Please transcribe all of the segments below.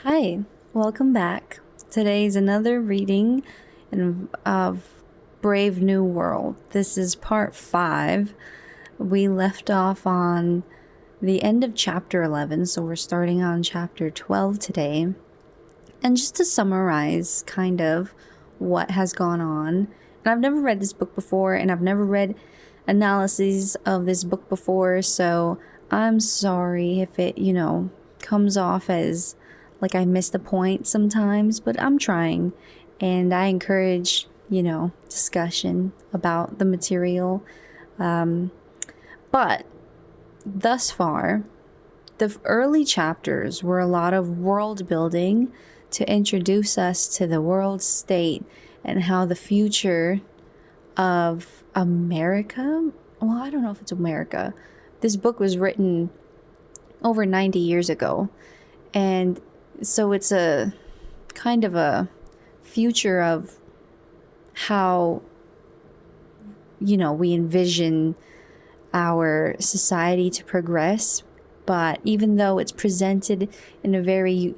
Hi, welcome back. Today's another reading of Brave New World. This is part 5. We left off on the end of chapter 11, so we're starting on chapter 12 today. And just to summarize kind of what has gone on, and I've never read this book before, and I've never read analyses of this book before, so I'm sorry if it, comes off as like I miss the point sometimes, but I'm trying, and I encourage, discussion about the material. But thus far, the early chapters were a lot of world building to introduce us to the world state and how the future of America, well, I don't know if it's America. This book was written over 90 years ago. And so it's a kind of a future of how, we envision our society to progress. But even though it's presented in a very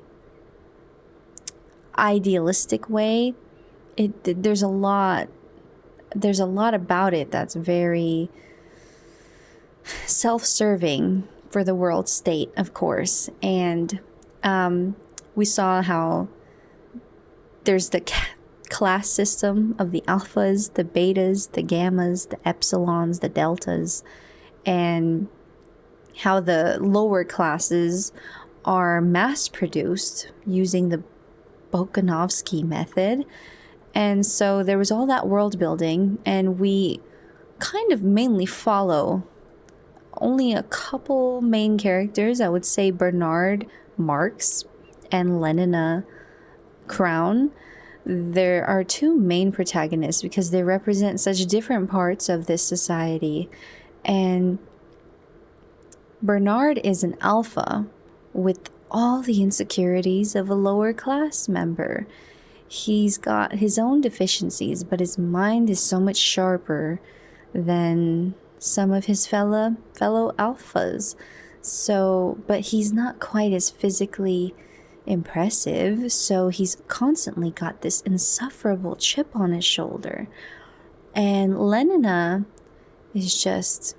idealistic way, there's a lot about it that's very self-serving for the world state, of course. And we saw how there's the class system of the alphas, the betas, the gammas, the epsilons, the deltas, and how the lower classes are mass produced using the Bokanovsky method. And so there was all that world building, and we kind of mainly follow only a couple main characters. I would say Bernard Marx and Lenina Crown. There are two main protagonists because they represent such different parts of this society. And Bernard is an alpha with all the insecurities of a lower class member. He's got his own deficiencies, but his mind is so much sharper than some of his fellow alphas. So, but he's not quite as physically impressive, so he's constantly got this insufferable chip on his shoulder. And Lenina is just,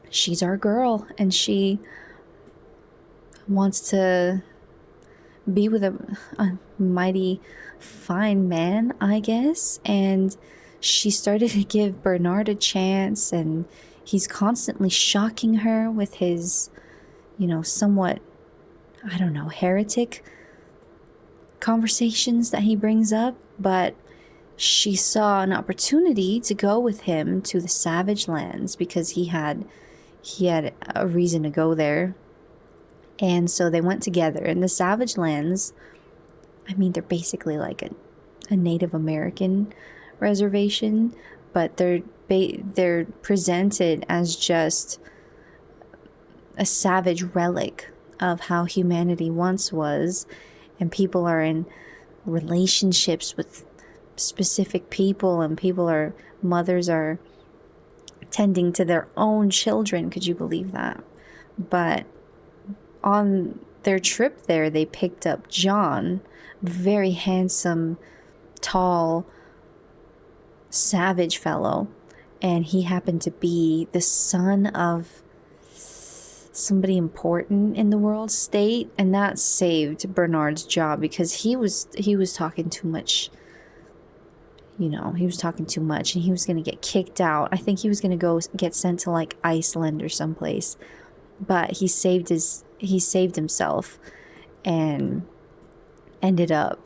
she's our girl, and she wants to be with a mighty fine man, I guess. And she started to give Bernard a chance, and he's constantly shocking her with his, somewhat, I don't know, heretic conversations that he brings up. But she saw an opportunity to go with him to the Savage Lands because he had a reason to go there. And so they went together. And the Savage Lands, I mean, they're basically like a Native American reservation, but they're presented as just a savage relic of how humanity once was. And people are in relationships with specific people, and mothers are tending to their own children. Could you believe that? But on their trip there, they picked up John, very handsome, tall, savage fellow, and he happened to be the son of somebody important in the world state, and that saved Bernard's job because he was talking too much. He was talking too much, and he was going to get kicked out. I think he was going to go get sent to like Iceland or someplace, but he saved himself and ended up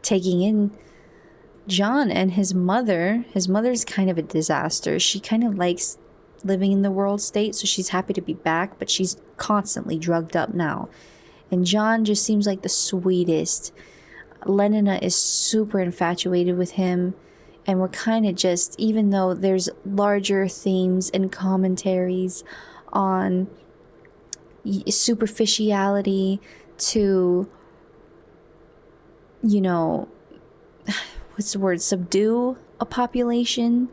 taking in John and his mother. His mother's kind of a disaster. She kind of likes living in the world state, so she's happy to be back, but she's constantly drugged up now. And John just seems like the sweetest. Lenina is super infatuated with him, and we're kind of just, even though there's larger themes and commentaries on superficiality to, what's the word, subdue a population,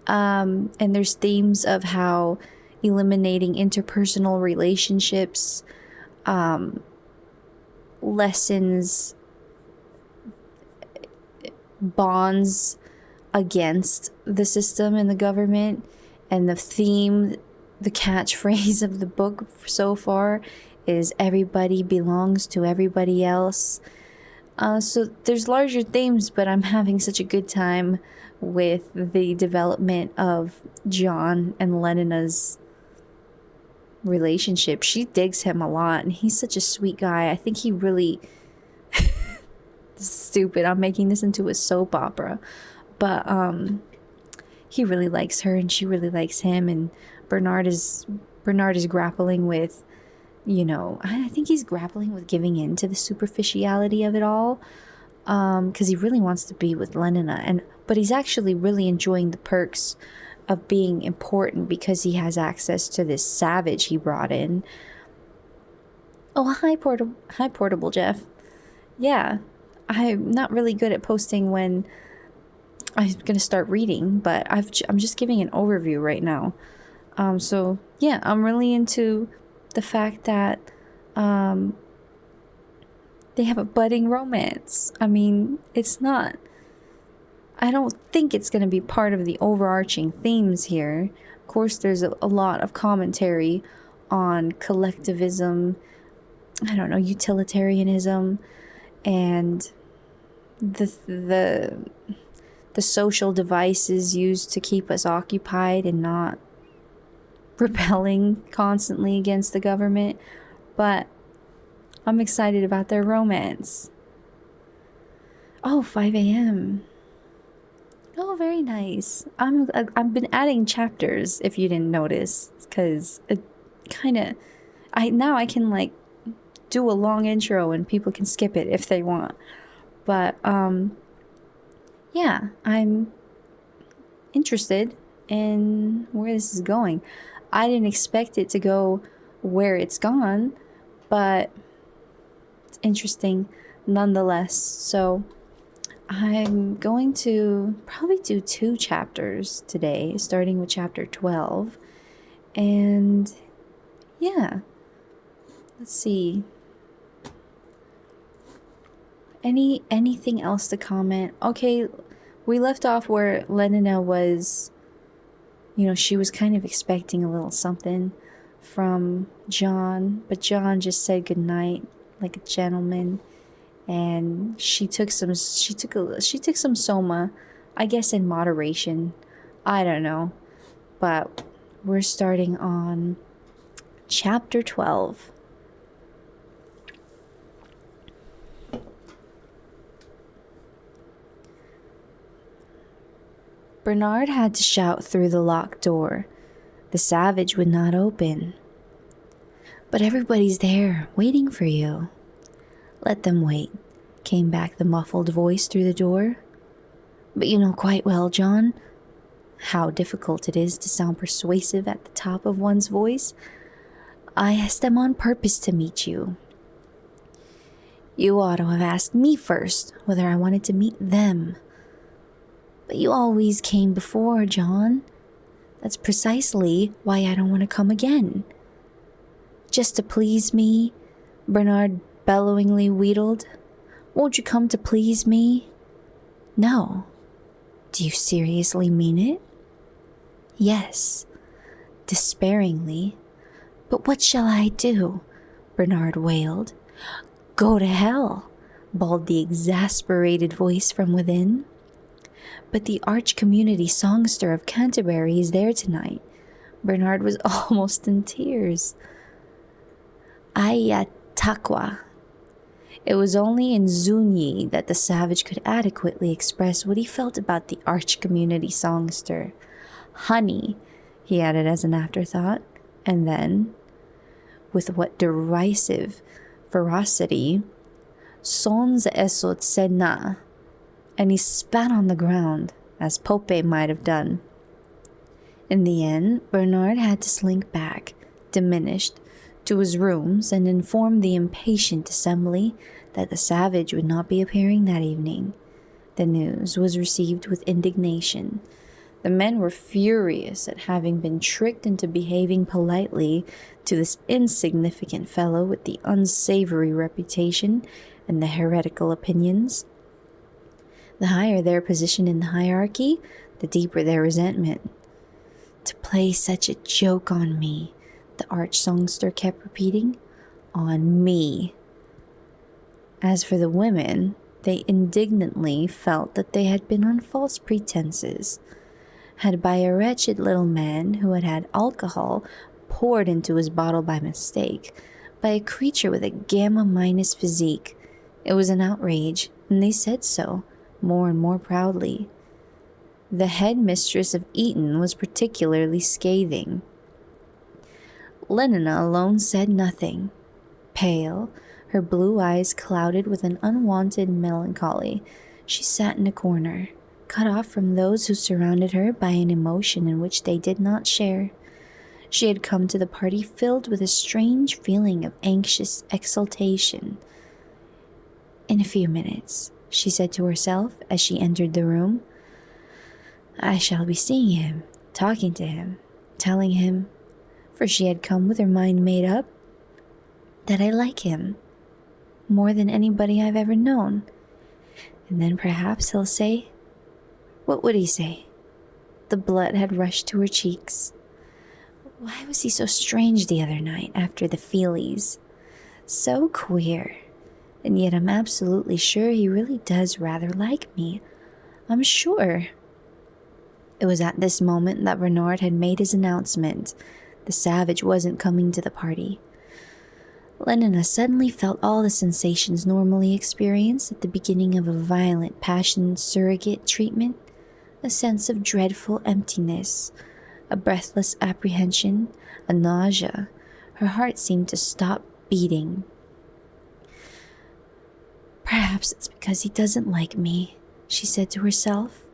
and there's themes of how eliminating interpersonal relationships lessens bonds against the system and the government. And the theme, the catchphrase of the book so far is everybody belongs to everybody else. So there's larger themes, but I'm having such a good time with the development of John and Lenina's relationship. She digs him a lot, and he's such a sweet guy. I think he really stupid. I'm making this into a soap opera, but he really likes her, and she really likes him. And Bernard is grappling with, I think he's grappling with giving in to the superficiality of it all, because he really wants to be with Lenina, but he's actually really enjoying the perks of being important because he has access to this savage he brought in. Oh, hi Portable Jeff. Yeah, I'm not really good at posting when I'm gonna start reading, but I'm just giving an overview right now. So yeah, I'm really into the fact that they have a budding romance. I mean, I don't think it's going to be part of the overarching themes here. Of course, there's a lot of commentary on collectivism, utilitarianism, and the social devices used to keep us occupied and not rebelling constantly against the government. But I'm excited about their romance. Oh, 5 a.m. Oh, very nice. I've been adding chapters, if you didn't notice, because it kind of, I can do a long intro and people can skip it if they want. But yeah, I'm interested in where this is going. I didn't expect it to go where it's gone, but it's interesting nonetheless. So I'm going to probably do 2 chapters today, starting with chapter 12. And yeah, let's see. Anything else to comment? Okay, we left off where Lenina was, she was kind of expecting a little something from John, but John just said goodnight like a gentleman. And she took some soma, I guess in moderation. I don't know. But we're starting on chapter 12. Bernard had to shout through the locked door. The savage would not open. But everybody's there, waiting for you. Let them wait, came back the muffled voice through the door. But you know quite well, John, how difficult it is to sound persuasive at the top of one's voice. I asked them on purpose to meet you. You ought to have asked me first whether I wanted to meet them. But you always came before, John. That's precisely why I don't want to come again. Just to please me, Bernard bellowingly wheedled. Won't you come to please me? No. Do you seriously mean it? Yes, despairingly. But what shall I do? Bernard wailed. Go to hell, bawled the exasperated voice from within. But the arch-community songster of Canterbury is there tonight. Bernard was almost in tears. Ayatakwa. It was only in Zunyi that the savage could adequately express what he felt about the arch-community songster. Honey, he added as an afterthought, and then, with what derisive ferocity, Sons esot sena, and he spat on the ground, as Pope might have done. In the end, Bernard had to slink back, diminished, to his rooms and inform the impatient assembly that the savage would not be appearing that evening. The news was received with indignation. The men were furious at having been tricked into behaving politely to this insignificant fellow with the unsavory reputation and the heretical opinions. The higher their position in the hierarchy, the deeper their resentment. To play such a joke on me, the arch songster kept repeating. On me. As for the women, they indignantly felt that they had been on false pretenses, had by a wretched little man who had had alcohol poured into his bottle by mistake, by a creature with a gamma-minus physique. It was an outrage, and they said so, more and more proudly. The headmistress of Eton was particularly scathing. Lenina alone said nothing. Pale, her blue eyes clouded with an unwonted melancholy, she sat in a corner, cut off from those who surrounded her by an emotion in which they did not share. She had come to the party filled with a strange feeling of anxious exultation. In a few minutes, she said to herself as she entered the room, I shall be seeing him, talking to him, telling him, for she had come with her mind made up, that I like him more than anybody I've ever known. And then perhaps he'll say, what would he say? The blood had rushed to her cheeks. Why was he so strange the other night after the feelies? So queer. And yet I'm absolutely sure he really does rather like me. I'm sure. It was at this moment that Bernard had made his announcement. The savage wasn't coming to the party. Lenina suddenly felt all the sensations normally experienced at the beginning of a violent passion surrogate treatment, a sense of dreadful emptiness, a breathless apprehension, a nausea. Her heart seemed to stop beating. Perhaps it's because he doesn't like me, she said to herself,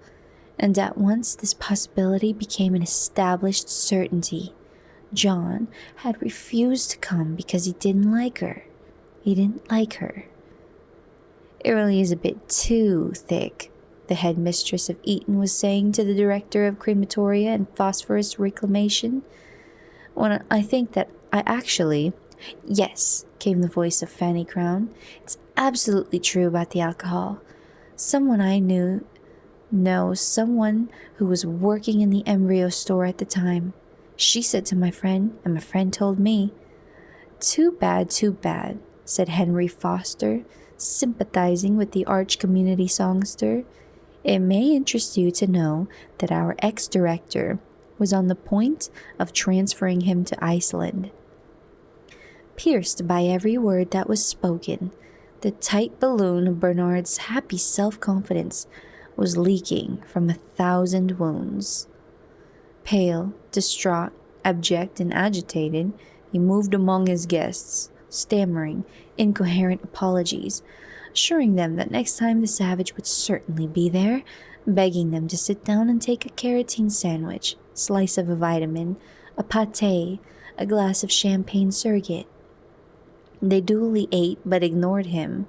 and at once this possibility became an established certainty. John had refused to come because he didn't like her. He didn't like her. Eerily is a bit too thick, the headmistress of Eton was saying to the director of crematoria and phosphorus reclamation. When I think that I actually... Yes, came the voice of Fanny Crown. It's absolutely true about the alcohol. Someone I knew knows someone who was working in the embryo store at the time. She said to my friend, and my friend told me. Too bad, said Henry Foster, sympathizing with the arch community songster. It may interest you to know that our ex-director was on the point of transferring him to Iceland. Pierced by every word that was spoken, the tight balloon of Bernard's happy self-confidence was leaking from 1,000 wounds. Pale, distraught, abject, and agitated, he moved among his guests, stammering incoherent apologies, assuring them that next time the savage would certainly be there, begging them to sit down and take a carotene sandwich, slice of a vitamin, a pâté, a glass of champagne surrogate. They duly ate but ignored him,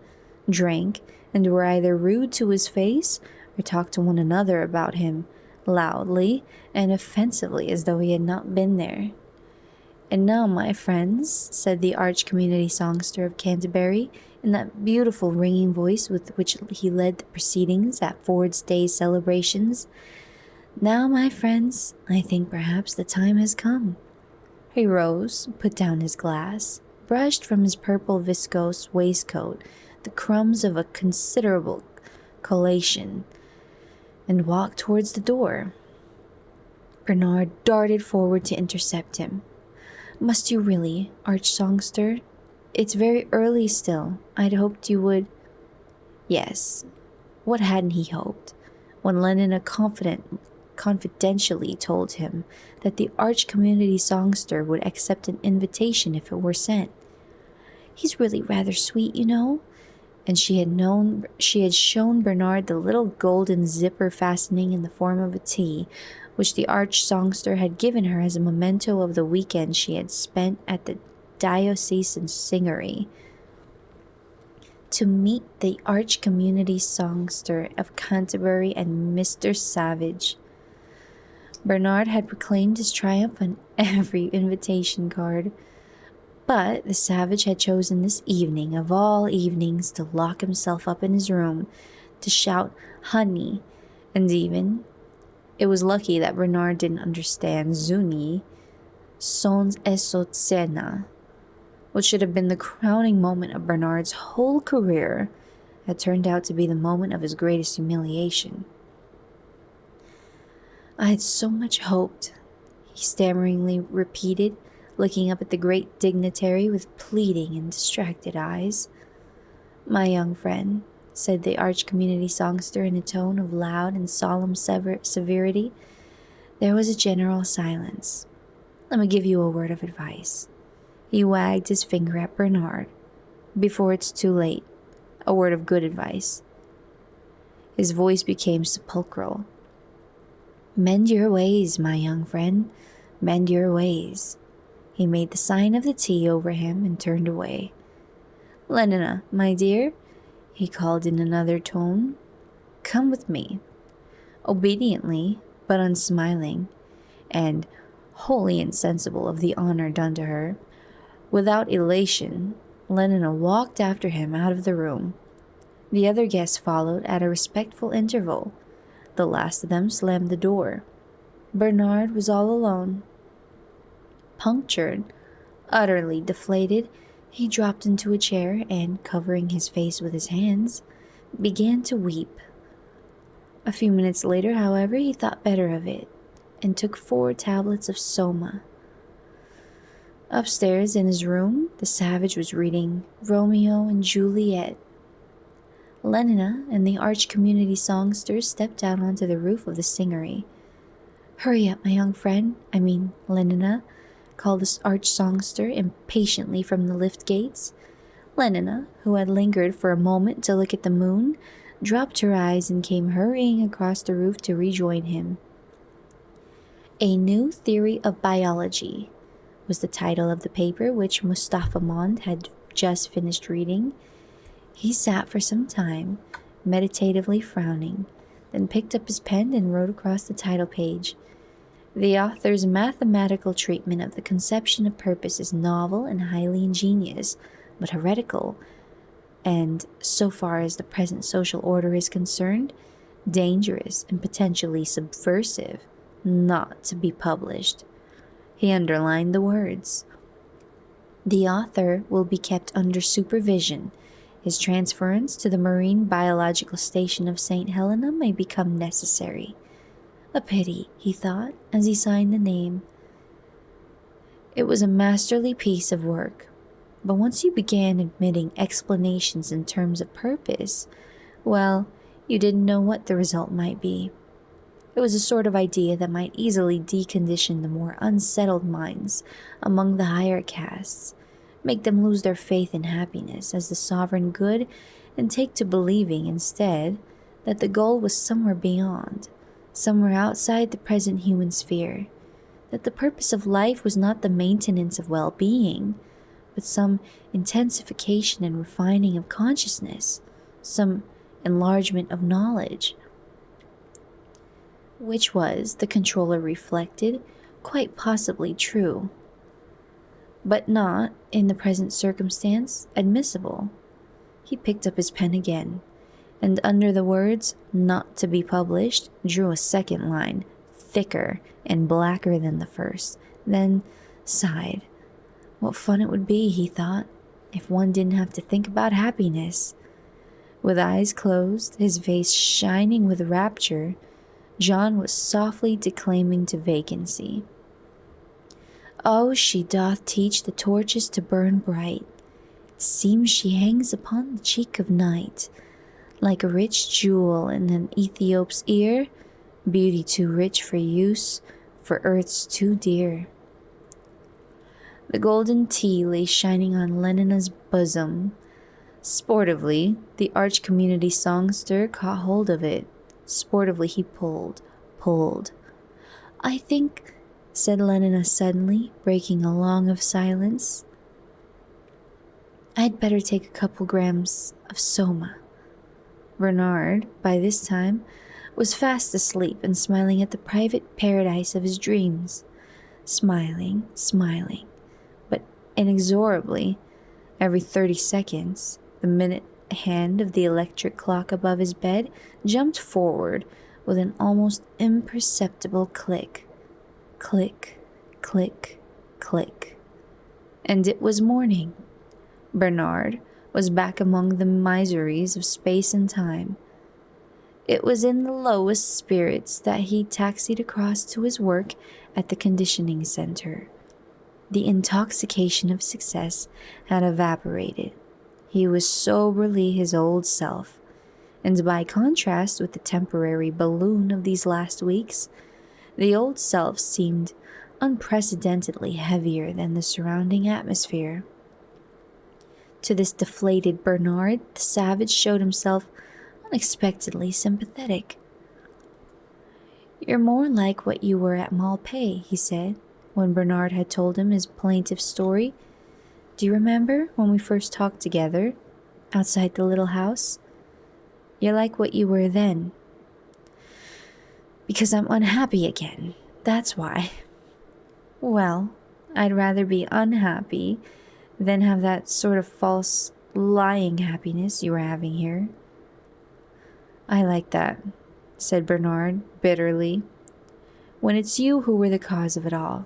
drank, and were either rude to his face or talked to one another about him, loudly and offensively as though he had not been there. And now, my friends, said the arch community songster of Canterbury, in that beautiful ringing voice with which he led the proceedings at Ford's Day celebrations, now, my friends, I think perhaps the time has come. He rose, put down his glass, brushed from his purple viscose waistcoat the crumbs of a considerable collation, and walked towards the door. Bernard darted forward to intercept him. Must you really, arch songster? It's very early still. I'd hoped you would... Yes, what hadn't he hoped, when Lenina confidentially told him that the arch community songster would accept an invitation if it were sent. He's really rather sweet, you know. And she had shown Bernard the little golden zipper fastening in the form of a T, which the arch songster had given her as a memento of the weekend she had spent at the diocesan singery. To meet the arch community songster of Canterbury and Mr. Savage. Bernard had proclaimed his triumph on every invitation card, but the savage had chosen this evening of all evenings to lock himself up in his room, to shout honey, and even, it was lucky that Bernard didn't understand Zuni, Sons Esotsena. What should have been the crowning moment of Bernard's whole career had turned out to be the moment of his greatest humiliation. I had so much hoped, he stammeringly repeated, looking up at the great dignitary with pleading and distracted eyes. "My young friend," said the arch-community songster in a tone of loud and solemn severity. There was a general silence. "Let me give you a word of advice." He wagged his finger at Bernard. "Before it's too late, a word of good advice." His voice became sepulchral. "Mend your ways, my young friend, mend your ways." He made the sign of the T over him and turned away. "Lenina, my dear," he called in another tone, "come with me." Obediently, but unsmiling, and wholly insensible of the honor done to her, without elation, Lenina walked after him out of the room. The other guests followed at a respectful interval. The last of them slammed the door. Bernard was all alone. Punctured, utterly deflated, he dropped into a chair and, covering his face with his hands, began to weep. A few minutes later, however, he thought better of it and took 4 tablets of soma. Upstairs in his room, the savage was reading Romeo and Juliet. Lenina and the arch-community songster stepped out onto the roof of the singery. "Hurry up, my young friend, Lenina," called the arch-songster impatiently from the lift gates. Lenina, who had lingered for a moment to look at the moon, dropped her eyes and came hurrying across the roof to rejoin him. "A New Theory of Biology" was the title of the paper which Mustafa Mond had just finished reading. He sat for some time, meditatively frowning, then picked up his pen and wrote across the title page. "The author's mathematical treatment of the conception of purpose is novel and highly ingenious, but heretical, and, so far as the present social order is concerned, dangerous and potentially subversive, not to be published." He underlined the words. "The author will be kept under supervision. His transference to the Marine Biological Station of St. Helena may become necessary." A pity, he thought, as he signed the name. It was a masterly piece of work, but once you began admitting explanations in terms of purpose, well, you didn't know what the result might be. It was a sort of idea that might easily decondition the more unsettled minds among the higher castes, make them lose their faith in happiness as the sovereign good, and take to believing instead that the goal was somewhere beyond, somewhere outside the present human sphere, that the purpose of life was not the maintenance of well-being, but some intensification and refining of consciousness, some enlargement of knowledge. Which was, the controller reflected, quite possibly true, but not, in the present circumstance, admissible. He picked up his pen again, and under the words, "not to be published," drew a second line, thicker and blacker than the first, then sighed. What fun it would be, he thought, if one didn't have to think about happiness. With eyes closed, his face shining with rapture, John was softly declaiming to vacancy. "Oh, she doth teach the torches to burn bright. It seems she hangs upon the cheek of night, like a rich jewel in an Ethiop's ear, beauty too rich for use, for earth's too dear." The golden tea lay shining on Lenina's bosom. Sportively, the arch-community songster caught hold of it. Sportively he pulled. "I think," said Lenina suddenly, breaking a long of silence, "I'd better take a couple grams of soma." Bernard, by this time, was fast asleep and smiling at the private paradise of his dreams. Smiling, smiling, but inexorably, every 30 seconds, the minute hand of the electric clock above his bed jumped forward with an almost imperceptible click. Click, click, click. And it was morning. Bernard was back among the miseries of space and time. It was in the lowest spirits that he taxied across to his work at the conditioning center. The intoxication of success had evaporated. He was soberly his old self, and by contrast with the temporary balloon of these last weeks, the old self seemed unprecedentedly heavier than the surrounding atmosphere. To this deflated Bernard, the savage showed himself unexpectedly sympathetic. "You're more like what you were at Malpais," he said, when Bernard had told him his plaintive story. "Do you remember when we first talked together, outside the little house? You're like what you were then." "Because I'm unhappy again, that's why." "Well, I'd rather be unhappy than have that sort of false, lying happiness you were having here." "I like that," said Bernard bitterly, "when it's you who were the cause of it all,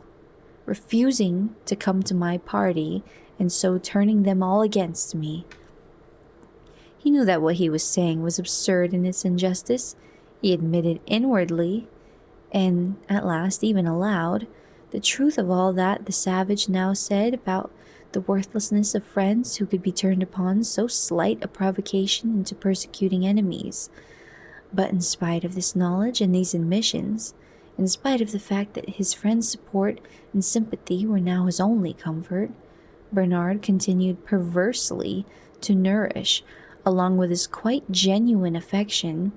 refusing to come to my party and so turning them all against me." He knew that what he was saying was absurd in its injustice. He admitted inwardly, and at last even aloud, the truth of all that the savage now said about the worthlessness of friends who could be turned upon so slight a provocation into persecuting enemies. But in spite of this knowledge and these admissions, in spite of the fact that his friend's support and sympathy were now his only comfort, Bernard continued perversely to nourish, along with his quite genuine affection,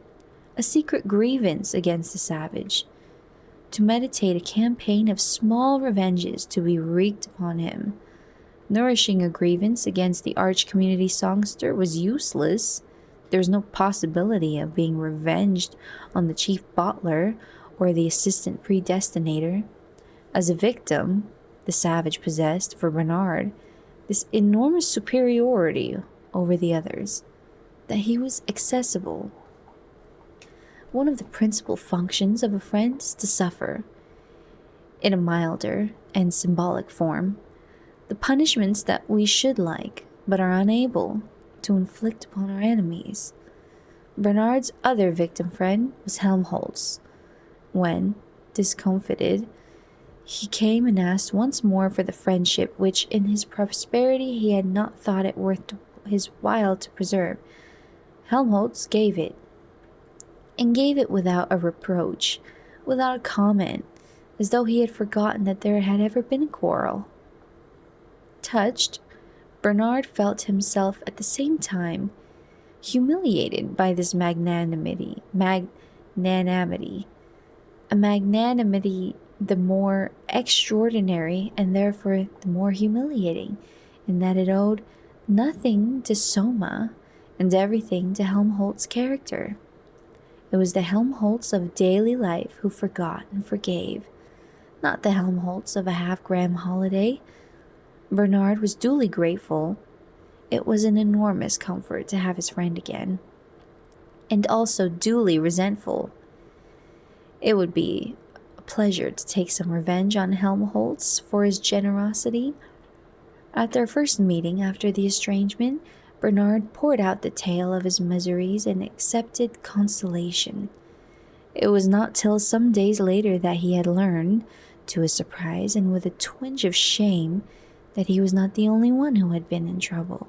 a secret grievance against the savage, to meditate a campaign of small revenges to be wreaked upon him. Nourishing a grievance against the arch community songster was useless. There was no possibility of being revenged on the chief bottler or the assistant predestinator. As a victim, the savage possessed, for Bernard, this enormous superiority over the others, that he was accessible. One of the principal functions of a friend is to suffer, in a milder and symbolic form, the punishments that we should like, but are unable to inflict upon our enemies. Bernard's other victim friend was Helmholtz. When, discomfited, he came and asked once more for the friendship which in his prosperity he had not thought it worth his while to preserve, Helmholtz gave it, and gave it without a reproach, without a comment, as though he had forgotten that there had ever been a quarrel. Touched, Bernard felt himself at the same time humiliated by this magnanimity, a magnanimity the more extraordinary and therefore the more humiliating, in that it owed nothing to Soma and everything to Helmholtz's character. It was the Helmholtz of daily life who forgot and forgave, not the Helmholtz of a half-gram holiday. Bernard was duly grateful. It was an enormous comfort to have his friend again, and also duly resentful. It would be a pleasure to take some revenge on Helmholtz for his generosity. At their first meeting after the estrangement, Bernard poured out the tale of his miseries and accepted consolation. It was not till some days later that he had learned, to his surprise and with a twinge of shame, that he was not the only one who had been in trouble.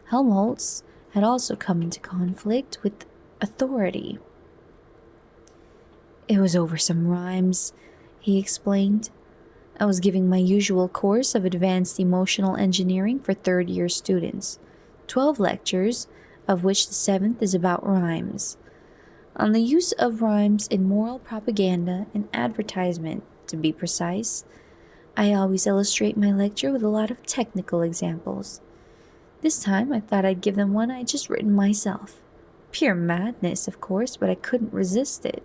Helmholtz had also come into conflict with authority. "It was over some rhymes," he explained. "I was giving my usual course of advanced emotional engineering for third-year students, 12 lectures, of which the 7th is about rhymes. On the use of rhymes in moral propaganda and advertisement, to be precise. I always illustrate my lecture with a lot of technical examples. This time I thought I'd give them one I'd just written myself. Pure madness, of course, but I couldn't resist it.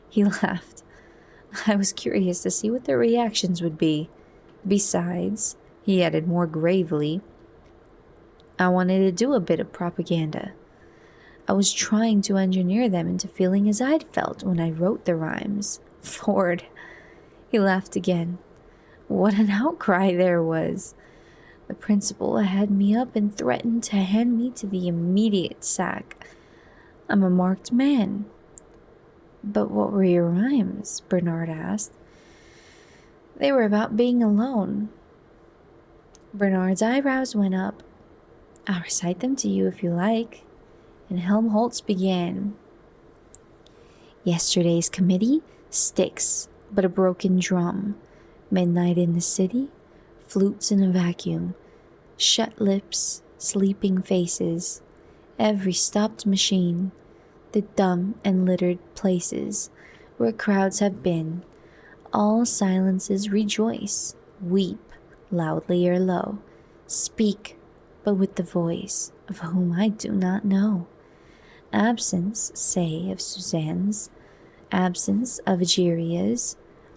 He laughed. I was curious to see what their reactions would be. Besides, he added more gravely, I wanted to do a bit of propaganda. I was trying to engineer them into feeling as I'd felt when I wrote the rhymes. Ford. He laughed again. What an outcry there was. The principal had me up and threatened to hand me to the immediate sack. I'm a marked man. But what were your rhymes? Bernard asked. They were about being alone. Bernard's eyebrows went up. I'll recite them to you if you like. And Helmholtz began. Yesterday's committee, sticks, but a broken drum. Midnight in the city, flutes in a vacuum. Shut lips, sleeping faces. Every stopped machine. The dumb and littered places where crowds have been. All silences rejoice, weep, loudly or low. Speak, but with the voice of whom I do not know. Absence, say, of Suzanne's, absence of Egeria's,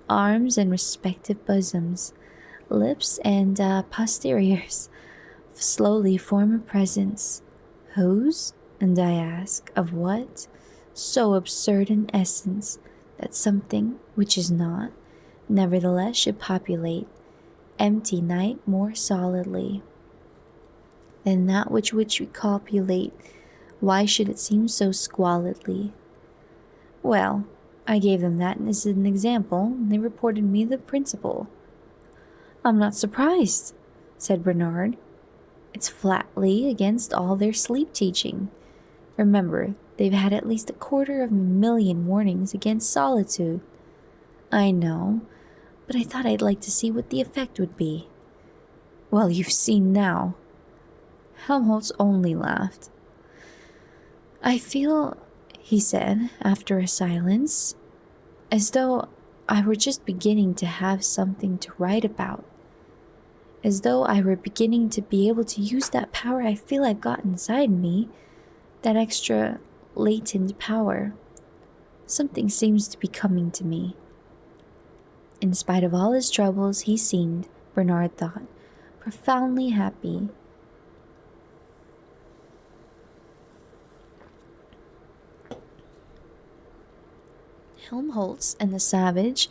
arms and respective bosoms, lips and posteriors, slowly form a presence. Whose? And I ask, of what? So absurd an essence, that something which is not, nevertheless should populate, empty night more solidly than that which we copulate. Why should it seem so squalidly? Well, I gave them that as an example, and they reported me the principal. I'm not surprised, said Bernard. It's flatly against all their sleep teaching. Remember, they've had at least 250,000 warnings against solitude. I know, but I thought I'd like to see what the effect would be. Well, you've seen now. Helmholtz only laughed. I feel, he said, after a silence, as though I were just beginning to have something to write about. As though I were beginning to be able to use that power I feel I've got inside me, that extra latent power. Something seems to be coming to me. In spite of all his troubles, he seemed, Bernard thought, profoundly happy. Helmholtz and the savage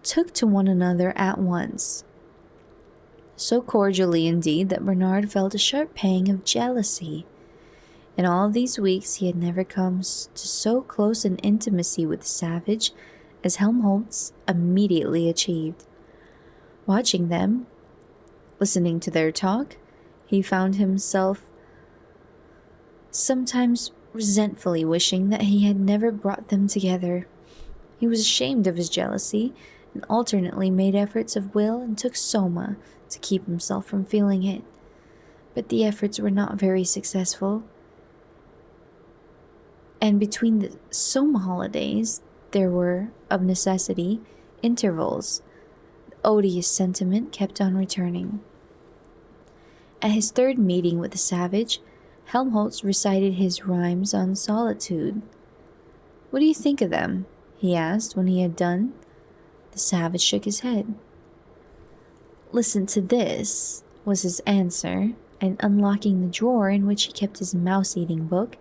took to one another at once. So cordially indeed that Bernard felt a sharp pang of jealousy. In all these weeks he had never come to so close an intimacy with the savage as Helmholtz immediately achieved. Watching them, listening to their talk, he found himself sometimes resentfully wishing that he had never brought them together. He was ashamed of his jealousy and alternately made efforts of will and took soma to keep himself from feeling it. But the efforts were not very successful. And between the soma holidays, there were, of necessity, intervals. The odious sentiment kept on returning. At his third meeting with the savage, Helmholtz recited his rhymes on solitude. What do you think of them? He asked when he had done. The savage shook his head. Listen to this, was his answer, and unlocking the drawer in which he kept his mouse-eating book,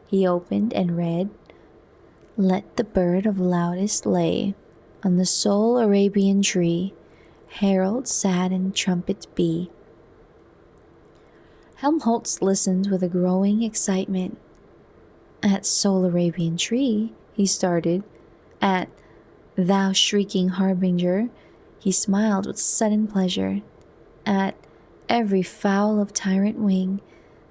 he opened and read, Let the bird of loudest lay on the sole Arabian tree, herald sad and trumpet be. Helmholtz listened with a growing excitement. At sole Arabian tree, he started. At thou shrieking harbinger, he smiled with sudden pleasure. At every fowl of tyrant wing,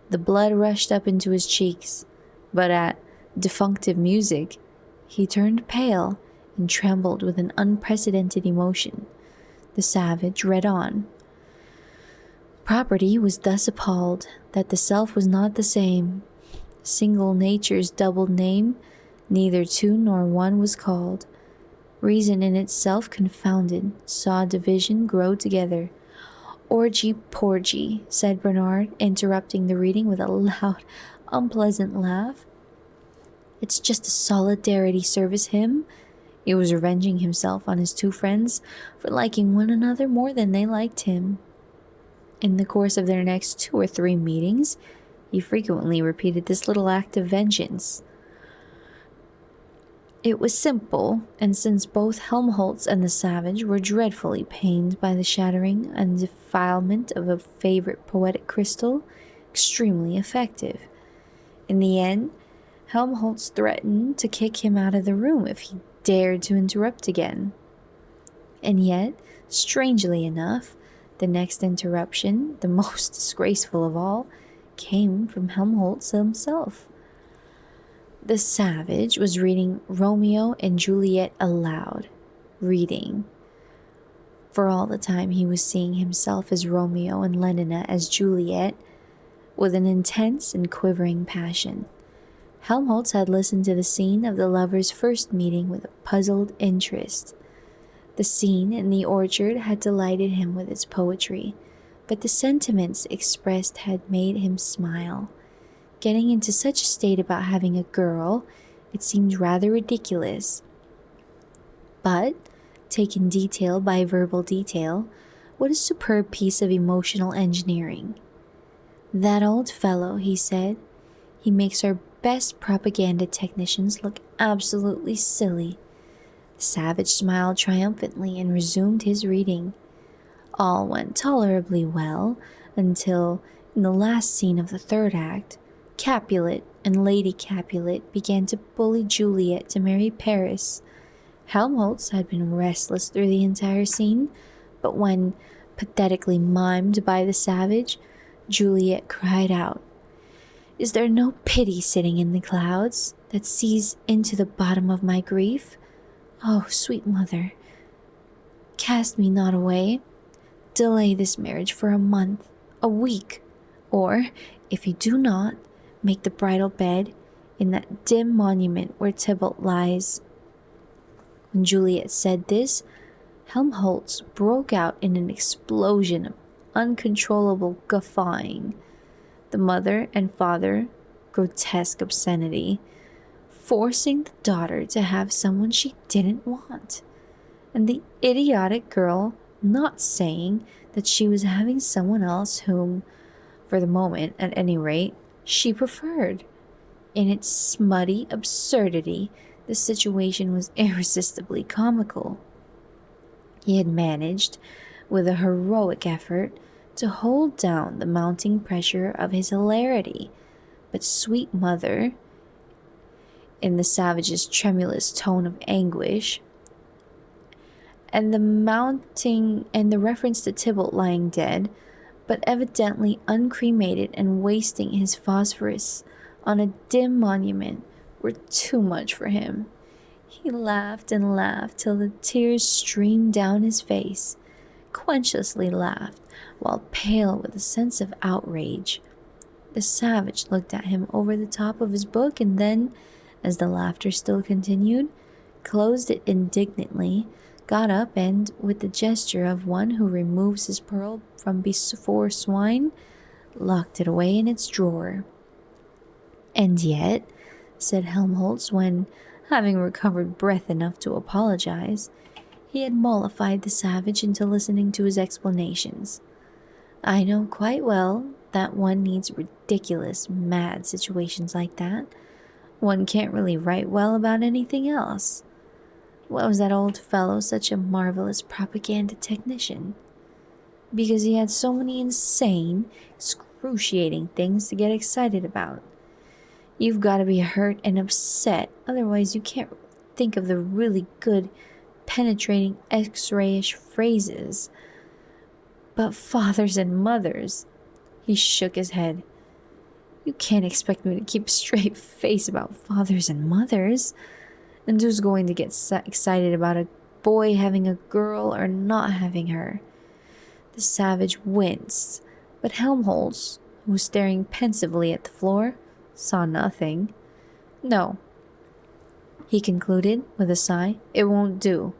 the blood rushed up into his cheeks. But at defunctive music, he turned pale and trembled with an unprecedented emotion. The savage read on. Property was thus appalled that the self was not the same. Single nature's doubled name, neither two nor one was called. Reason in itself confounded, saw division grow together. Orgy porgy, said Bernard, interrupting the reading with a loud, unpleasant laugh. It's just a solidarity service him. He was revenging himself on his two friends for liking one another more than they liked him. In the course of their next 2 or 3 meetings, he frequently repeated this little act of vengeance. It was simple, and since both Helmholtz and the savage were dreadfully pained by the shattering and defilement of a favorite poetic crystal, extremely effective. In the end, Helmholtz threatened to kick him out of the room if he dared to interrupt again. And yet, strangely enough, the next interruption, the most disgraceful of all, came from Helmholtz himself. The savage was reading Romeo and Juliet aloud, reading. For all the time he was seeing himself as Romeo and Lenina as Juliet, with an intense and quivering passion. Helmholtz had listened to the scene of the lovers' first meeting with a puzzled interest. The scene in the orchard had delighted him with its poetry, but the sentiments expressed had made him smile. Getting into such a state about having a girl, it seemed rather ridiculous. But, taken detail by verbal detail, what a superb piece of emotional engineering. That old fellow, he said, he makes our best propaganda technicians look absolutely silly. The savage smiled triumphantly and resumed his reading. All went tolerably well until, in the last scene of the third act, Capulet and Lady Capulet began to bully Juliet to marry Paris. Helmholtz had been restless through the entire scene, but when, pathetically mimed by the savage, Juliet cried out, "Is there no pity sitting in the clouds that sees into the bottom of my grief? Oh, sweet mother, cast me not away. Delay this marriage for a month, a week, or, if you do not, make the bridal bed in that dim monument where Tybalt lies." When Juliet said this, Helmholtz broke out in an explosion of uncontrollable guffawing. The mother and father, grotesque obscenity, forcing the daughter to have someone she didn't want, and the idiotic girl not saying that she was having someone else whom, for the moment at any rate, she preferred. In its smutty absurdity, the situation was irresistibly comical. He had managed, with a heroic effort, to hold down the mounting pressure of his hilarity, but sweet mother, in the savage's tremulous tone of anguish, and the reference to Tybalt lying dead, but evidently uncremated and wasting his phosphorus on a dim monument, were too much for him. He laughed and laughed till the tears streamed down his face, quenchlessly laughed, while pale with a sense of outrage. The savage looked at him over the top of his book and then, as the laughter still continued, closed it indignantly, got up and, with the gesture of one who removes his pearl from before swine, locked it away in its drawer. "And yet," said Helmholtz when, having recovered breath enough to apologize, he had mollified the savage into listening to his explanations, "I know quite well that one needs ridiculous, mad situations like that. One can't really write well about anything else. Why was that old fellow such a marvelous propaganda technician? Because he had so many insane, excruciating things to get excited about. You've got to be hurt and upset, otherwise you can't think of the really good, penetrating X-rayish phrases. But fathers and mothers," he shook his head. "You can't expect me to keep a straight face about fathers and mothers. And who's going to get excited about a boy having a girl or not having her?" The savage winced, but Helmholtz, who was staring pensively at the floor, saw nothing. "No," he concluded with a sigh, "it won't do.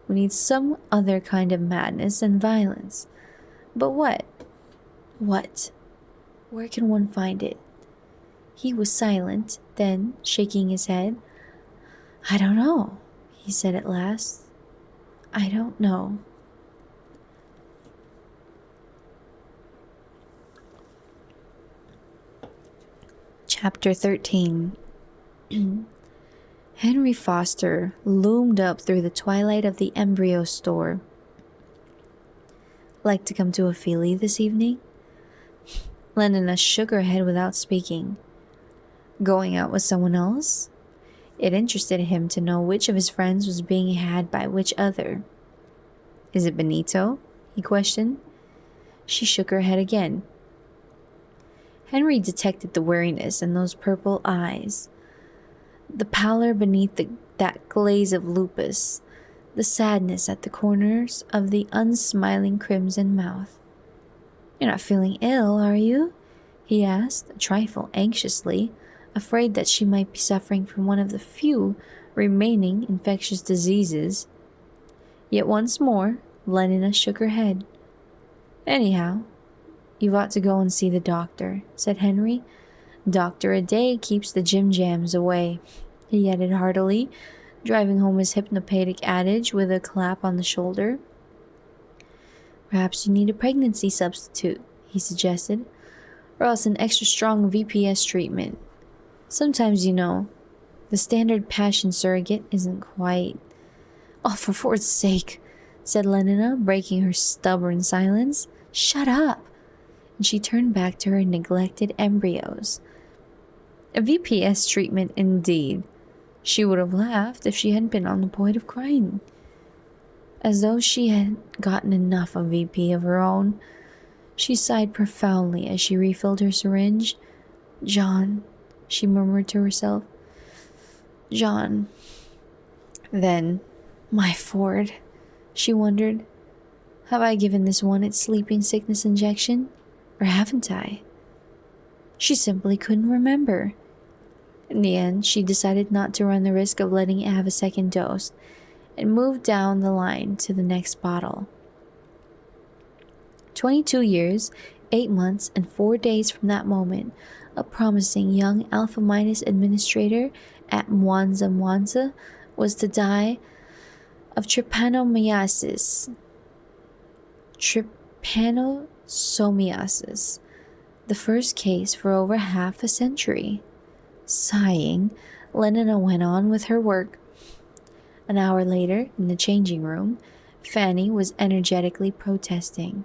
We need some other kind of madness and violence. But what? What? Where can one find it?" He was silent, then, shaking his head, "I don't know," he said at last. "I don't know." Chapter 13. Henry Foster loomed up through the twilight of the embryo store. "Like to come to a feelie this evening?" Lenina shook her head without speaking. Going out with someone else? It interested him to know which of his friends was being had by which other. "Is it Benito?" he questioned. She shook her head again. Henry detected the weariness in those purple eyes, the pallor beneath that glaze of lupus, the sadness at the corners of the unsmiling crimson mouth. "You're not feeling ill, are you?" he asked, a trifle anxiously, afraid that she might be suffering from one of the few remaining infectious diseases. Yet once more, Lenina shook her head. "Anyhow, you've ought to go and see the doctor," said Henry. "Doctor a day keeps the jim jams away," he added heartily, driving home his hypnopathic adage with a clap on the shoulder. "Perhaps you need a pregnancy substitute," he suggested, "or else an extra strong VPS treatment. Sometimes, you know, the standard passion surrogate isn't quite—" "Oh, for Ford's sake," said Lenina, breaking her stubborn silence. "Shut up." And she turned back to her neglected embryos. A VPS treatment indeed. She would have laughed if she hadn't been on the point of crying. As though she had gotten enough of VP of her own. She sighed profoundly as she refilled her syringe. "John," she murmured to herself. "John." Then, my Ford, she wondered. Have I given this one its sleeping sickness injection? Or haven't I? She simply couldn't remember. In the end, she decided not to run the risk of letting it have a second dose, and moved down the line to the next bottle. 22 years, 8 months, and 4 days from that moment, a promising young Alpha Minus administrator at Mwanza was to die of trypanosomiasis. Trypanosomiasis, the first case for over half a century. Sighing, Lenina went on with her work. An hour later, in the changing room, Fanny was energetically protesting.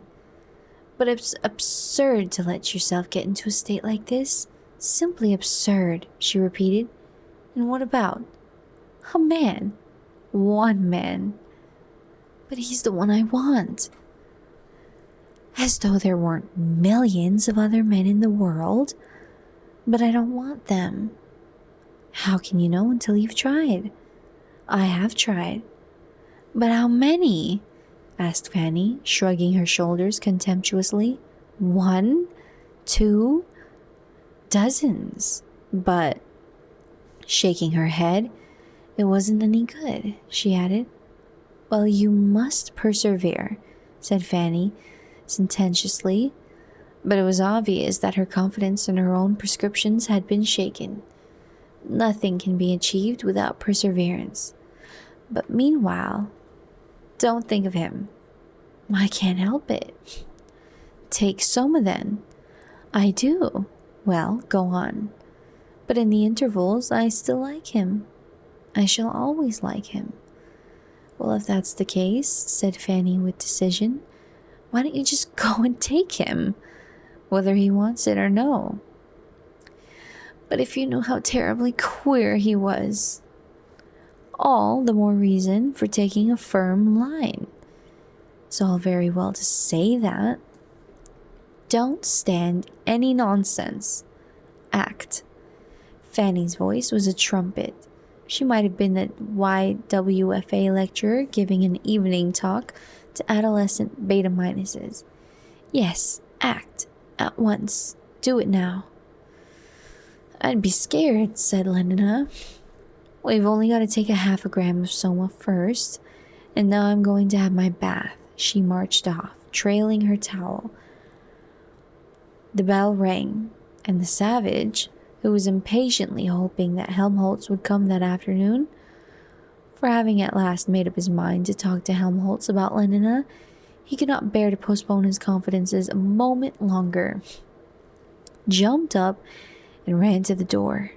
"But it's absurd to let yourself get into a state like this. Simply absurd," she repeated. "And what about?" "A man. One man." "But he's the one I want." "As though there weren't millions of other men in the world." "But I don't want them." "How can you know until you've tried?" "I have tried." "But how many?" asked Fanny, shrugging her shoulders contemptuously. "1? 2? Dozens." "But," shaking her head, "it wasn't any good," she added. "Well, you must persevere," said Fanny sententiously, but it was obvious that her confidence in her own prescriptions had been shaken. Nothing can be achieved without perseverance. "But meanwhile, don't think of him." "I can't help it." "Take Soma then." "I do." "Well, go on." "But in the intervals, I still like him." "I shall always like him." "Well, if that's the case," said Fanny with decision, "why don't you just go and take him, whether he wants it or no?" "But if you knew how terribly queer he was." "All the more reason for taking a firm line." "It's all very well to say that." "Don't stand any nonsense. Act." Fanny's voice was a trumpet. She might have been the YWFA lecturer giving an evening talk to adolescent beta minuses. "Yes, act. At once. Do it now." "I'd be scared," said Lenina. "We've only got to take a half a gram of Soma first, and now I'm going to have my bath." She marched off, trailing her towel. The bell rang, and the savage, who was impatiently hoping that Helmholtz would come that afternoon. For having at last made up his mind to talk to Helmholtz about Lenina, he could not bear to postpone his confidences a moment longer. Jumped up and ran to the door.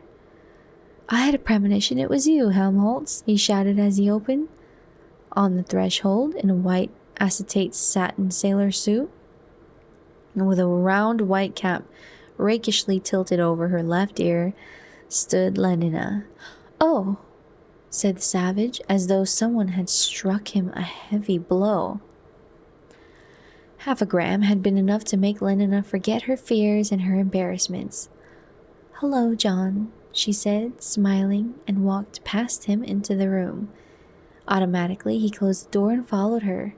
"I had a premonition it was you, Helmholtz," he shouted as he opened. On the threshold, in a white acetate satin sailor suit, and with a round white cap rakishly tilted over her left ear, stood Lenina. "Oh," said the savage, as though someone had struck him a heavy blow. Half a gram had been enough to make Lenina forget her fears and her embarrassments. "Hello, John," she said, smiling, and walked past him into the room. Automatically, he closed the door and followed her.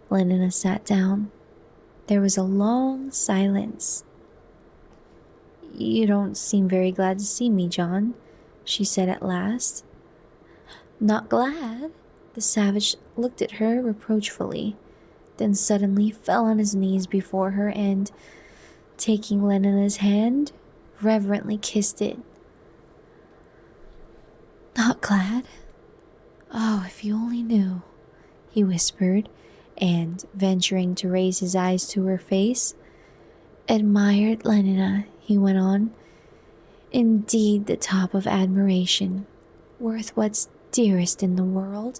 Lenina sat down. There was a long silence. "You don't seem very glad to see me, John," she said at last. "Not glad?" The savage looked at her reproachfully, then suddenly fell on his knees before her and, taking Lenina's hand, reverently kissed it. "Not glad? Oh, if you only knew," he whispered, and, venturing to raise his eyes to her face, "Admired Lenina," he went on. "Indeed the top of admiration, worth what's dearest in the world."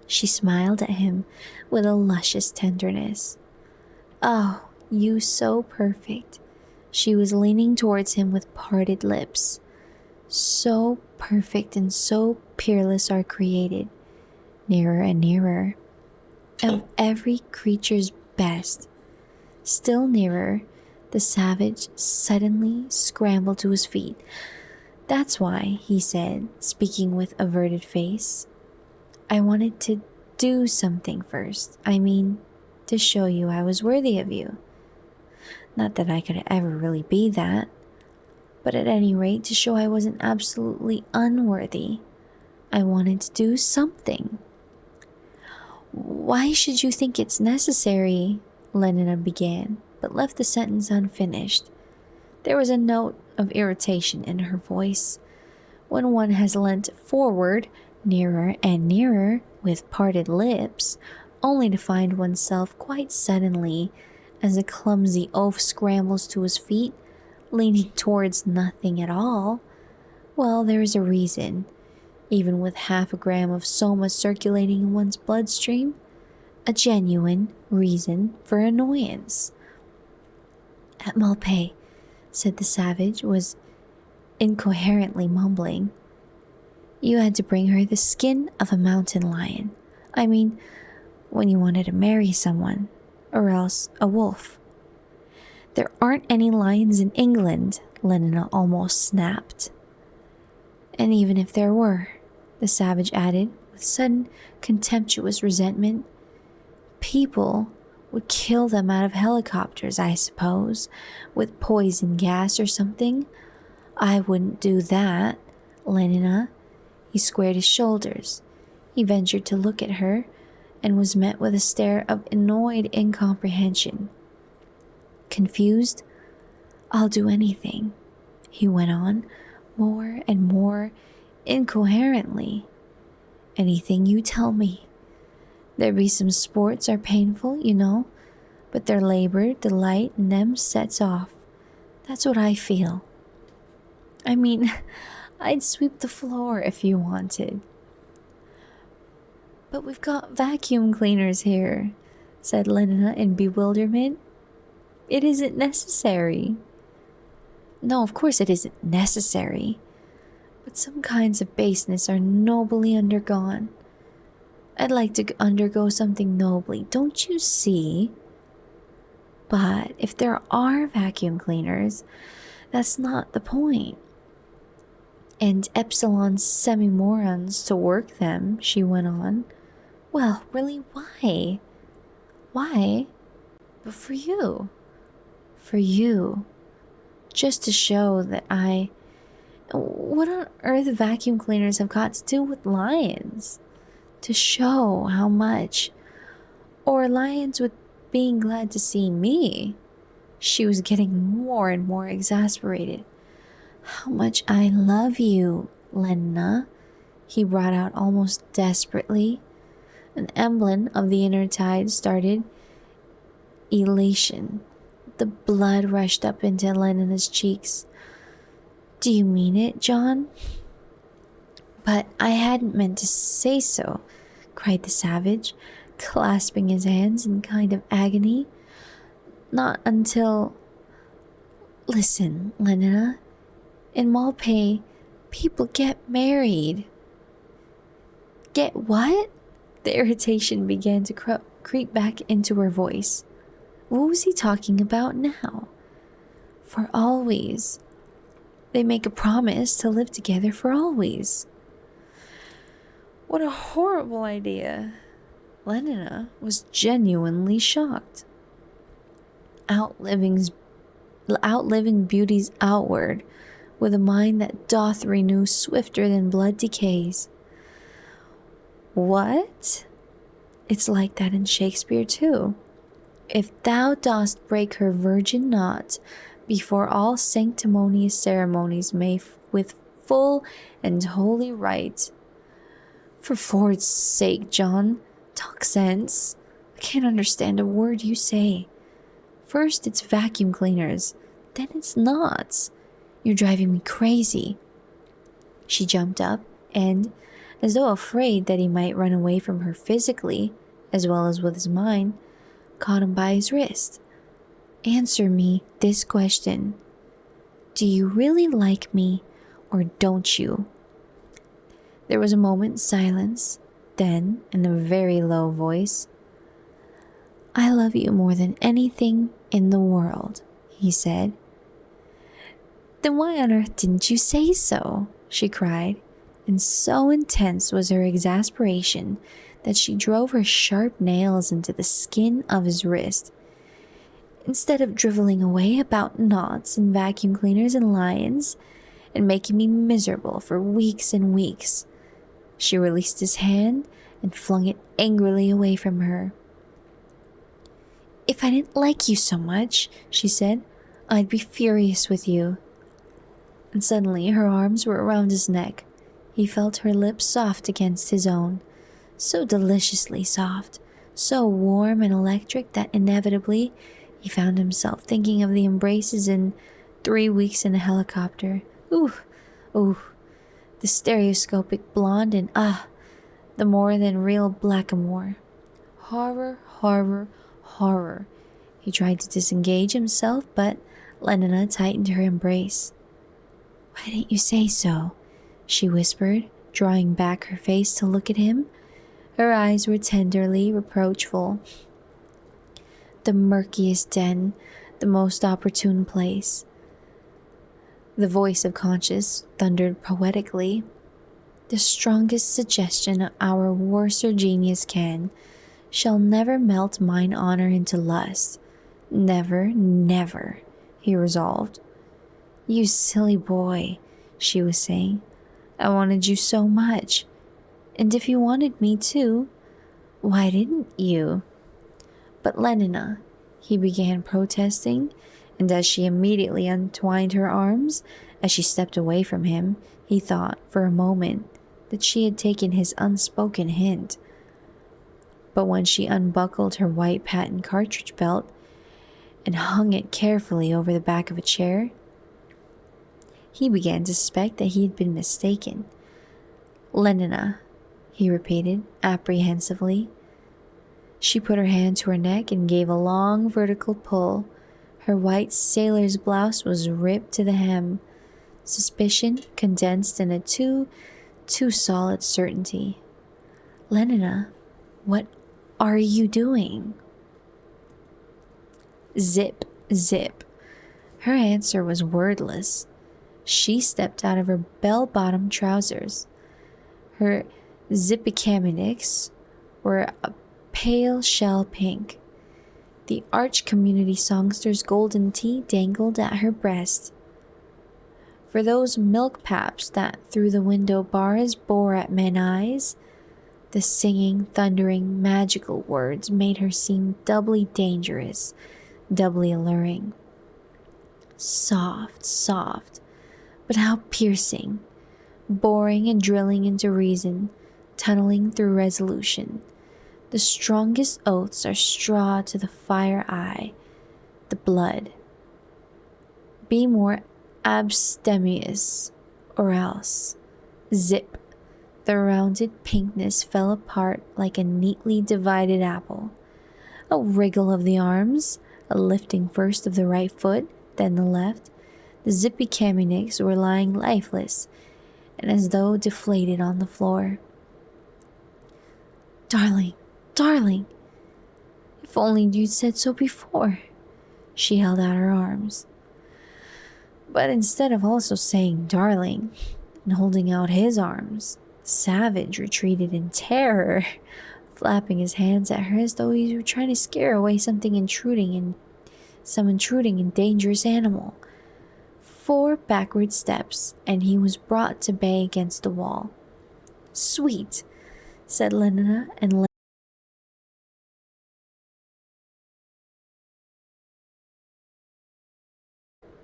She smiled at him with a luscious tenderness. "Oh, you so perfect." She was leaning towards him with parted lips. "So perfect and so peerless are created, nearer and nearer, of every creature's best." Still nearer, the savage suddenly scrambled to his feet. "That's why," he said, speaking with averted face, "I wanted to do something first. I mean, to show you I was worthy of you. Not that I could ever really be that, but at any rate to show I wasn't absolutely unworthy. I wanted to do something." "Why should you think it's necessary?" Lenina began, but left the sentence unfinished. There was a note of irritation in her voice. When one has leant forward, nearer and nearer, with parted lips, only to find oneself quite suddenly, as a clumsy oaf scrambles to his feet, leaning towards nothing at all, well, there is a reason, even with half a gram of soma circulating in one's bloodstream, a genuine reason for annoyance. "At Malpais," said the savage, was incoherently mumbling. "You had to bring her the skin of a mountain lion. I mean, when you wanted to marry someone, or else a wolf." "There aren't any lions in England," Lenina almost snapped. "And even if there were," the savage added, with sudden contemptuous resentment, "people would kill them out of helicopters, I suppose, with poison gas or something. I wouldn't do that, Lenina." He squared his shoulders. He ventured to look at her, and was met with a stare of annoyed incomprehension. Confused, "I'll do anything," he went on, more and more incoherently. "Anything you tell me. There be some sports are painful, you know, but their labor, delight in them sets off. That's what I feel. I mean, I'd sweep the floor if you wanted." "But we've got vacuum cleaners here," said Lenina in bewilderment. "It isn't necessary." "No, of course it isn't necessary. But some kinds of baseness are nobly undergone. I'd like to undergo something nobly, don't you see? But if there are vacuum cleaners, that's not the point. And epsilon semi-morons to work them," she went on. "Well, really, why? Why? But for you. For you. Just to show that what on earth vacuum cleaners have got to do with lions? To show how much. Or lions with being glad to see me." She was getting more and more exasperated. How much I love you, Lena, he brought out almost desperately. An emblem of the inner tide started elation. The blood rushed up into Lena's cheeks. Do you mean it, John? But I hadn't meant to say so, cried the savage, clasping his hands in kind of agony. Not until... Listen, Lena, in Malpay, people get married. Get what? The irritation began to creep back into her voice. What was he talking about now? For always. They make a promise to live together for always. What a horrible idea. Lena was genuinely shocked. Outliving beauty's outward, with a mind that doth renew swifter than blood decays. What? It's like that in Shakespeare too. If thou dost break her virgin knot before all sanctimonious ceremonies may with full and holy rite. For Ford's sake, John, talk sense. I can't understand a word you say. First it's vacuum cleaners, then it's knots. You're driving me crazy. She jumped up and, as though afraid that he might run away from her physically, as well as with his mind, caught him by his wrist. Answer me this question. Do you really like me, or don't you? There was a moment's silence. Then, in a very low voice, I love you more than anything in the world, he said. Then why on earth didn't you say so? She cried, and so intense was her exasperation that she drove her sharp nails into the skin of his wrist. Instead of driveling away about knots and vacuum cleaners and lions, and making me miserable for weeks and weeks. She released his hand and flung it angrily away from her. If I didn't like you so much, she said, I'd be furious with you. And suddenly her arms were around his neck. He felt her lips soft against his own, so deliciously soft, so warm and electric that inevitably he found himself thinking of the embraces in 3 weeks in a helicopter. Ooh, the stereoscopic blonde and the more than real blackamoor. Horror, horror, horror. He tried to disengage himself, but Lena tightened her embrace. Why didn't you say so? She whispered, drawing back her face to look at him. Her eyes were tenderly reproachful. The murkiest den, the most opportune place. The voice of conscience thundered poetically. The strongest suggestion our worser genius can shall never melt mine honor into lust. Never, never, he resolved. You silly boy, she was saying. I wanted you so much. And if you wanted me too, why didn't you? But Lena, he began protesting, and as she immediately untwined her arms, as she stepped away from him, he thought for a moment that she had taken his unspoken hint. But when she unbuckled her white patent cartridge belt and hung it carefully over the back of a chair, he began to suspect that he had been mistaken. Lena, he repeated apprehensively. She put her hand to her neck and gave a long vertical pull. Her white sailor's blouse was ripped to the hem. Suspicion condensed in a too solid certainty. Lena, what are you doing? Zip, zip. Her answer was wordless. She stepped out of her bell-bottom trousers. Her zippicaminics were a pale shell pink. The arch community songster's golden tee dangled at her breast. For those milk paps that through the window bars bore at men's eyes, the singing, thundering, magical words made her seem doubly dangerous, doubly alluring. Soft, soft, but how piercing, boring and drilling into reason, tunneling through resolution. The strongest oaths are straw to the fire eye, the blood. Be more abstemious, or else. Zip. The rounded pinkness fell apart like a neatly divided apple. A wriggle of the arms, a lifting first of the right foot, then the left. The zippy caminix were lying lifeless and as though deflated on the floor. Darling, darling, if only you'd said so before. She held out her arms. But instead of also saying darling and holding out his arms, Savage retreated in terror, flapping his hands at her as though he were trying to scare away some intruding and dangerous animal. 4 backward steps, and he was brought to bay against the wall. Sweet, said Lenina, and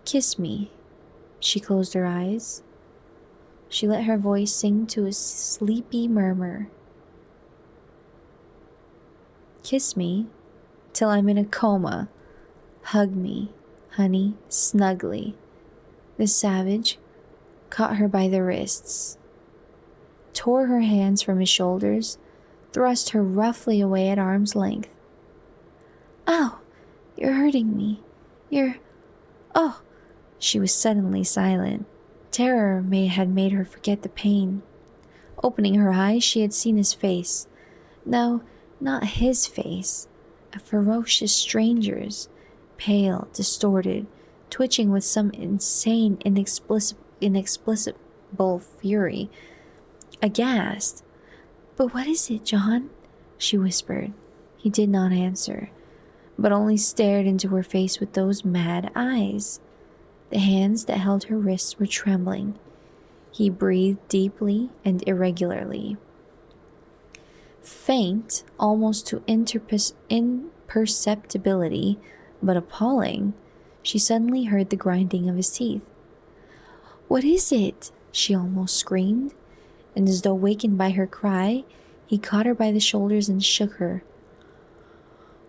kiss me. She closed her eyes. She let her voice sink to a sleepy murmur. Kiss me till I'm in a coma. Hug me, honey, snugly. The savage caught her by the wrists, tore her hands from his shoulders, thrust her roughly away at arm's length. Ow! You're hurting me. Oh! She was suddenly silent. Terror had made her forget the pain. Opening her eyes, she had seen his face. No, not his face. A ferocious stranger's, pale, distorted, twitching with some insane, inexplicable fury. Aghast. But what is it, John? She whispered. He did not answer, but only stared into her face with those mad eyes. The hands that held her wrists were trembling. He breathed deeply and irregularly. Faint, almost to imperceptibility, but appalling, she suddenly heard the grinding of his teeth. What is it? She almost screamed, and as though wakened by her cry, he caught her by the shoulders and shook her.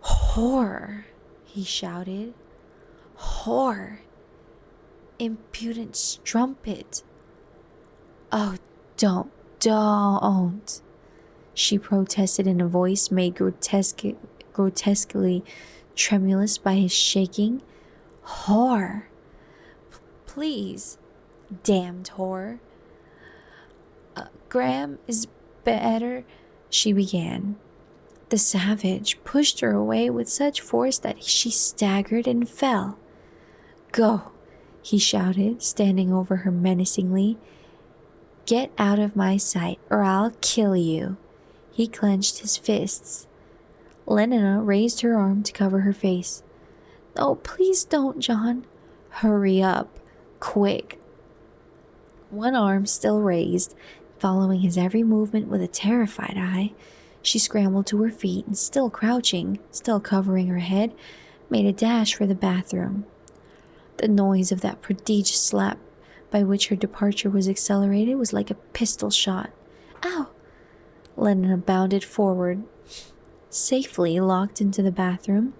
Whore, he shouted. Whore. Impudent strumpet. Oh, don't, she protested in a voice made grotesquely tremulous by his shaking. Whore. Please, damned whore. Graham is better, she began. The savage pushed her away with such force that she staggered and fell. Go, he shouted, standing over her menacingly. Get out of my sight, or I'll kill you. He clenched his fists. Lenina raised her arm to cover her face. Oh, please don't, John. Hurry up. Quick. One arm still raised, following his every movement with a terrified eye, she scrambled to her feet and, still crouching, still covering her head, made a dash for the bathroom. The noise of that prodigious slap by which her departure was accelerated was like a pistol shot. Ow! Lenina bounded forward. Safely locked into the bathroom,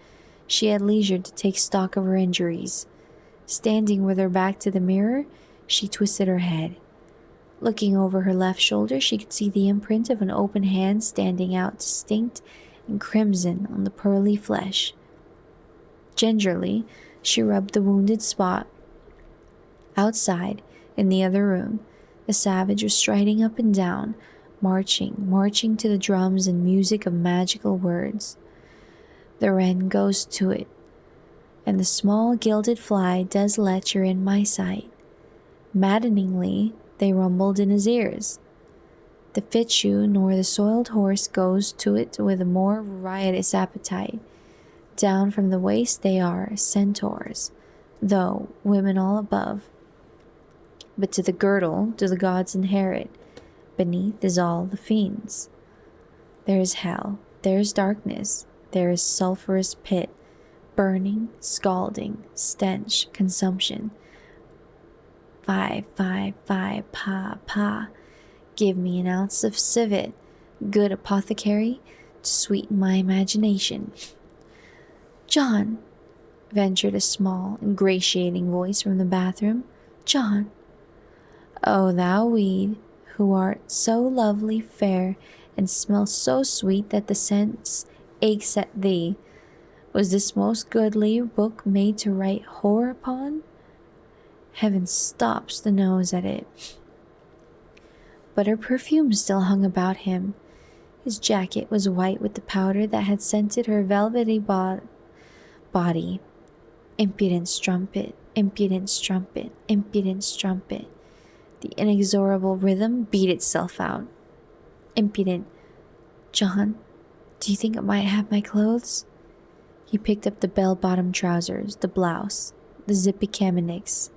she had leisure to take stock of her injuries. Standing with her back to the mirror, she twisted her head. Looking over her left shoulder, she could see the imprint of an open hand standing out distinct and crimson on the pearly flesh. Gingerly, she rubbed the wounded spot. Outside, in the other room, the savage was striding up and down, marching to the drums and music of magical words. The wren goes to it, and the small gilded fly does let you in my sight. Maddeningly, they rumbled in his ears. The Fichu nor the soiled horse goes to it with a more riotous appetite. Down from the waist they are centaurs, though women all above. But to the girdle do the gods inherit. Beneath is all the fiends. There is hell, there is darkness, there is sulphurous pit, burning, scalding, stench, consumption. 5, 5, 5, pa, pa. Give me an ounce of civet, good apothecary, to sweeten my imagination. John, ventured a small, ingratiating voice from the bathroom. John. O thou weed, who art so lovely fair, and smell so sweet that the sense aches at thee, was this most goodly book made to write horror upon? Heaven stops the nose at it. But her perfume still hung about him. His jacket was white with the powder that had scented her velvety body. Impudent strumpet, impudent strumpet, impudent strumpet. The inexorable rhythm beat itself out. Impudent. John, do you think it might have my clothes? He picked up the bell-bottom trousers, the blouse, the zippy kamieniks.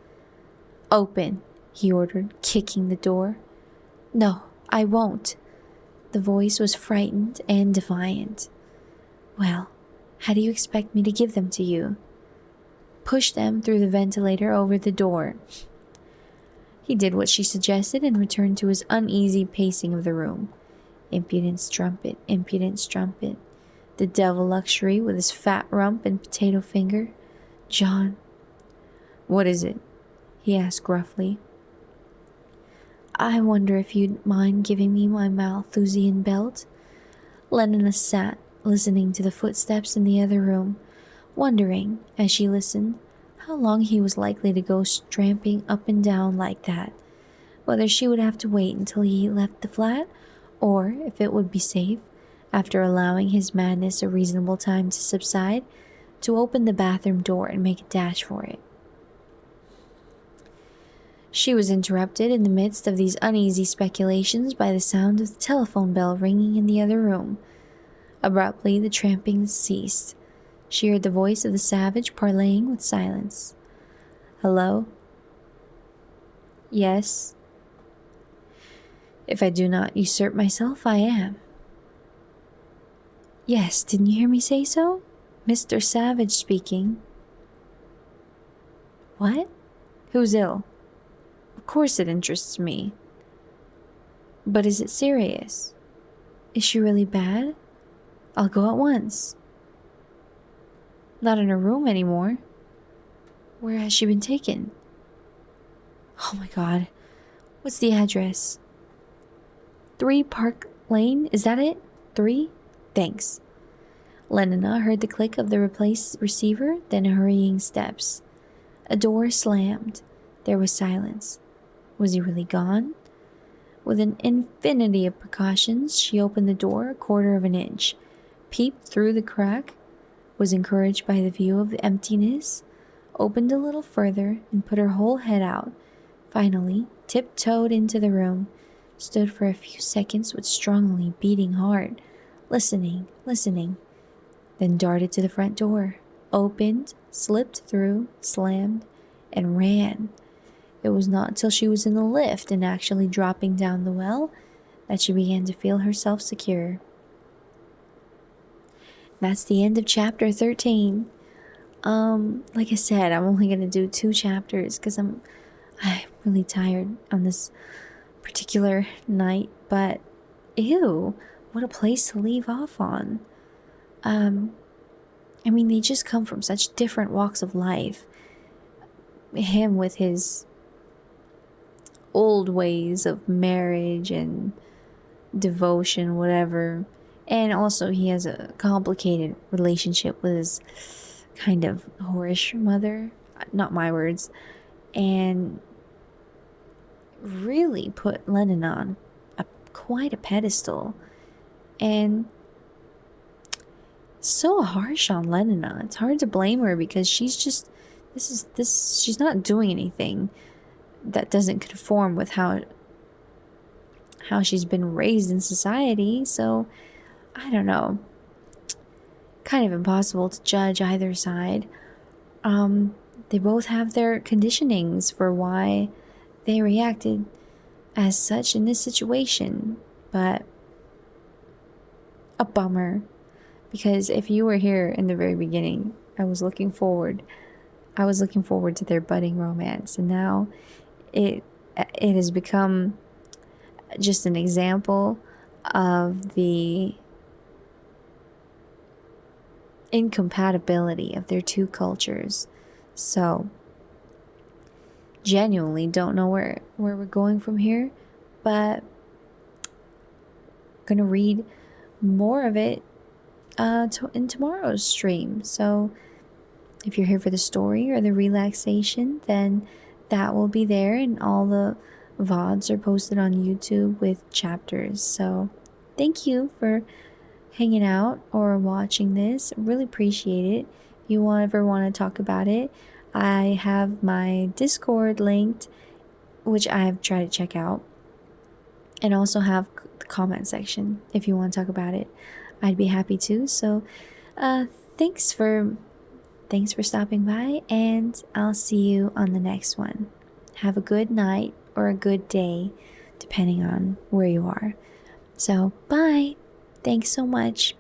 Open, he ordered, kicking the door. No, I won't. The voice was frightened and defiant. Well, how do you expect me to give them to you? Push them through the ventilator over the door. He did what she suggested and returned to his uneasy pacing of the room. Impudent strumpet, impudent strumpet. The devil luxury with his fat rump and potato finger. John. What is it? He asked gruffly. I wonder if you'd mind giving me my Malthusian belt? Lenina sat, listening to the footsteps in the other room, wondering, as she listened, how long he was likely to go tramping up and down like that, whether she would have to wait until he left the flat, or if it would be safe, after allowing his madness a reasonable time to subside, to open the bathroom door and make a dash for it. She was interrupted in the midst of these uneasy speculations by the sound of the telephone bell ringing in the other room. Abruptly, the tramping ceased. She heard the voice of the savage parleying with silence. Hello? Yes. If I do not usurp myself, I am. Yes, didn't you hear me say so? Mr. Savage speaking. What? Who's ill? Of course it interests me. But is it serious? Is she really bad? I'll go at once. Not in her room anymore. Where has she been taken? Oh my God. What's the address? 3 Park Lane, is that it? 3? Thanks. Lenina heard the click of the replaced receiver, then hurrying steps. A door slammed. There was silence. Was he really gone? With an infinity of precautions, she opened the door a quarter of an inch, peeped through the crack, was encouraged by the view of the emptiness, opened a little further, and put her whole head out. Finally, tiptoed into the room, stood for a few seconds with strongly beating heart, listening, then darted to the front door, opened, slipped through, slammed, and ran. It was not till she was in the lift and actually dropping down the well that she began to feel herself secure. That's the end of chapter 13. Like I said, I'm only going to do 2 chapters because I'm really tired on this particular night, but ew, what a place to leave off on. I mean, they just come from such different walks of life. Him with his old ways of marriage and devotion, whatever. And also he has a complicated relationship with his kind of whorish mother. Not my words. And really put Lennon on quite a pedestal. And so harsh on Lenina. It's hard to blame her because she's just she's not doing anything that doesn't conform with how she's been raised in society. So I don't know, kind of impossible to judge either side. They both have their conditionings for why they reacted as such in this situation, but a bummer. Because if you were here in the very beginning, I was looking forward to their budding romance, and now it has become just an example of the incompatibility of their two cultures. So genuinely don't know where we're going from here, but I'm gonna read more of it in tomorrow's stream. So if you're here for the story or the relaxation, then that will be there, and all the VODs are posted on YouTube with chapters. So thank you for hanging out or watching this. Really appreciate it. If you ever want to talk about it, I have my Discord linked, which I have tried to check out, and also have the comment section if you want to talk about it. I'd be happy to. So thanks for stopping by, and I'll see you on the next one. Have a good night or a good day, depending on where you are. So bye. Thanks so much.